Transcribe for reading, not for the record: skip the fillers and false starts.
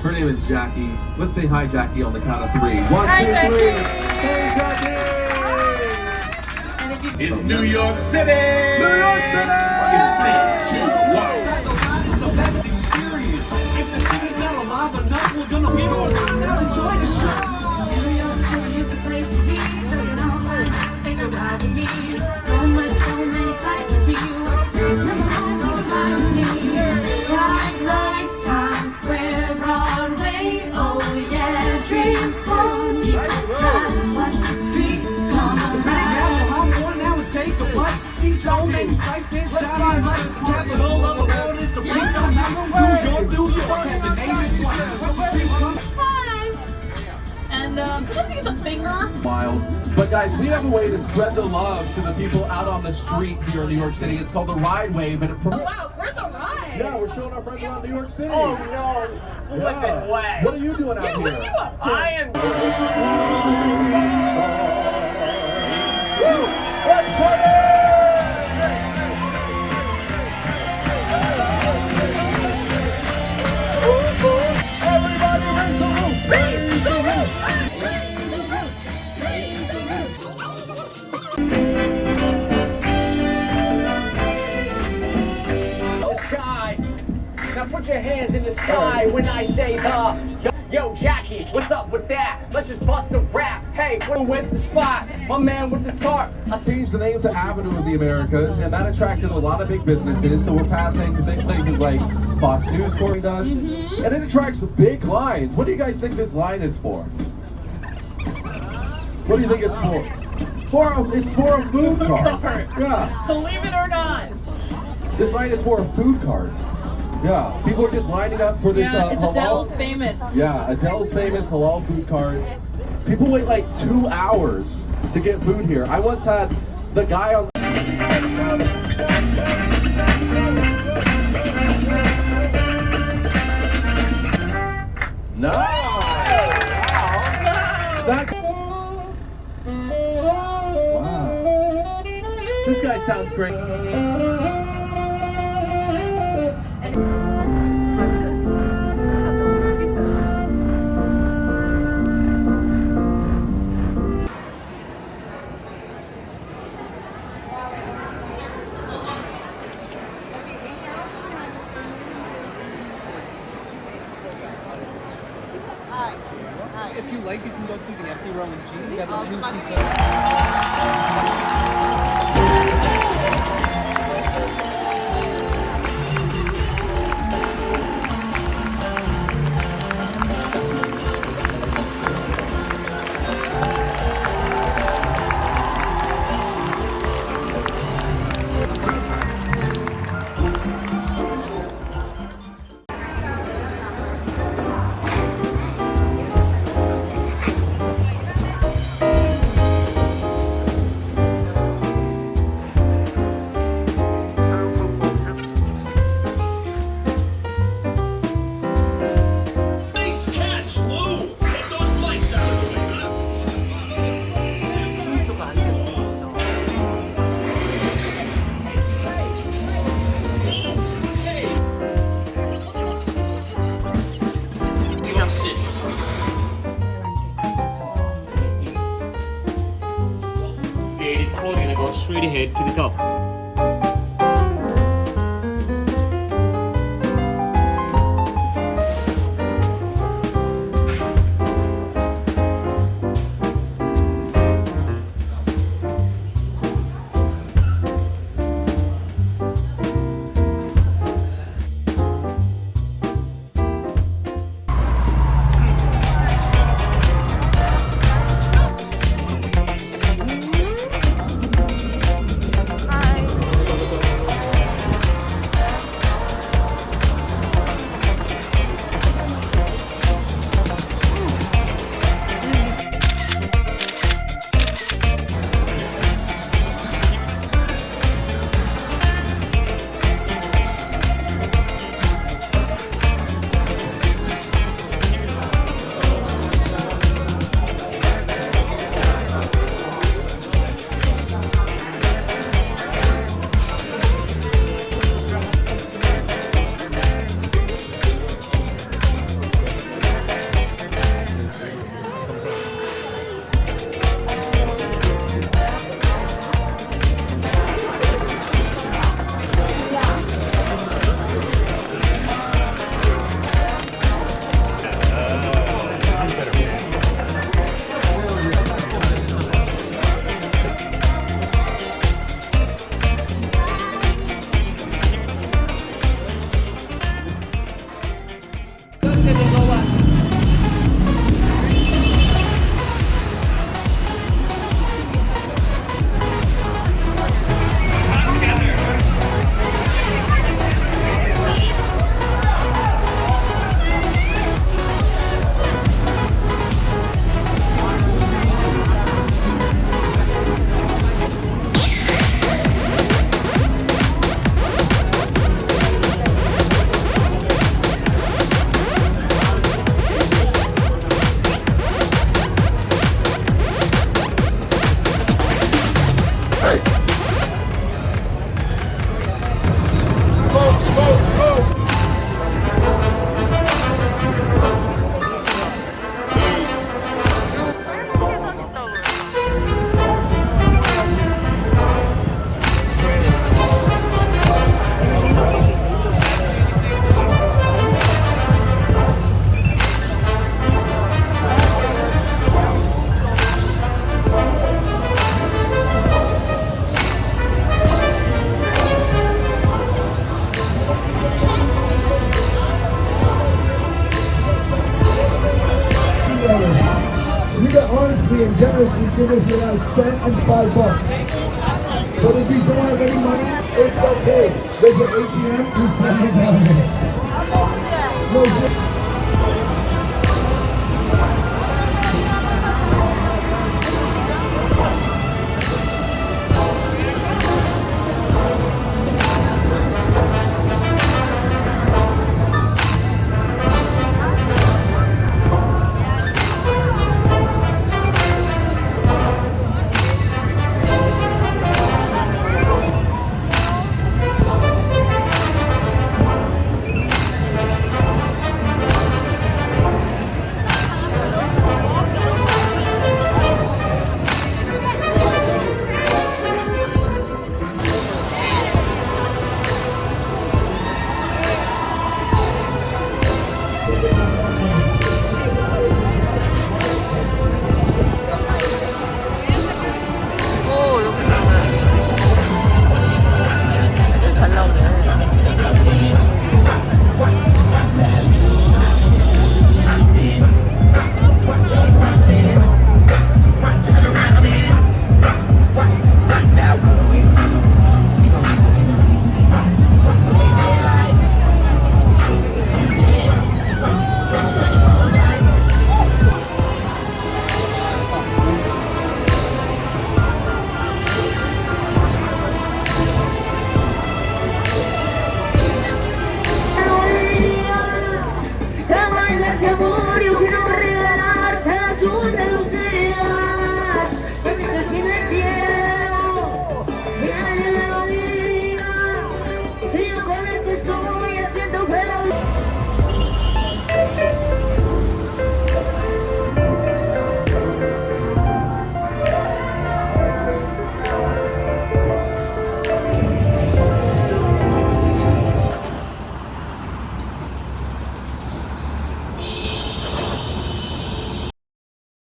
Her name is Jackie. Let's say hi, Jackie, on the count of 3. 1, 2, 3. Hi, Jackie. Hey, Jackie. And if you It's New York City! New York City! 3, 2, 1. It's the best experience. If the city's not alive enough, we're gonna get on out and enjoy the show. New York City is the place to be, so you don't mind. Take a ride with me. So many sights to see. Streets never home, go ride with me. Bright lights, Times Square, Broadway. Oh yeah, dreams born. People smile, watch the streets come alive. Hop on now and take a flight. See so many sights and shining lights. Capital of the world is the place to max. New York, and the name is one. hi. And sometimes you get the finger. Wild. But guys, we have a way to spread the love to the people out on the street here in New York City. It's called the Ride Wave, and it Oh wow, we're the ride. yeah, we're showing our friends around New York City. Oh no, flipping way. What are you doing out Yeah, here? what are you up to? I am. Let's party! Everybody raise the roof! Raise the roof! The sky. Now put your hands in the sky when I say the. Yo, Jackie, what's up with that? Let's just bust a rap. Hey, we're with the spot. My man with the tarp. I see. Changed the name to Avenue of the Americas, and that attracted a lot of big businesses. So we're passing to places like Fox News Corey does, and it attracts big lines. What do you guys think this line is for? What do you think it's for? It's for a food cart. Yeah, Believe it or not. this line is for a food cart. Yeah, people are just lining up for this. Yeah, it's halal. Adele's famous. Yeah, Adele's famous halal food cart. People wait like 2 hours to get food here. I once had the guy on. No. That. Wow. This guy sounds great. If you like, you can go through the empty row in G. You got the 2 seats. Nice catch, Lou! Get those lights out of the way, huh? New York City. We're gonna go straight ahead to the top. Hi. size 10 and $5. But if you don't have any money, it's okay. There's an ATM, you send it down this. No shit.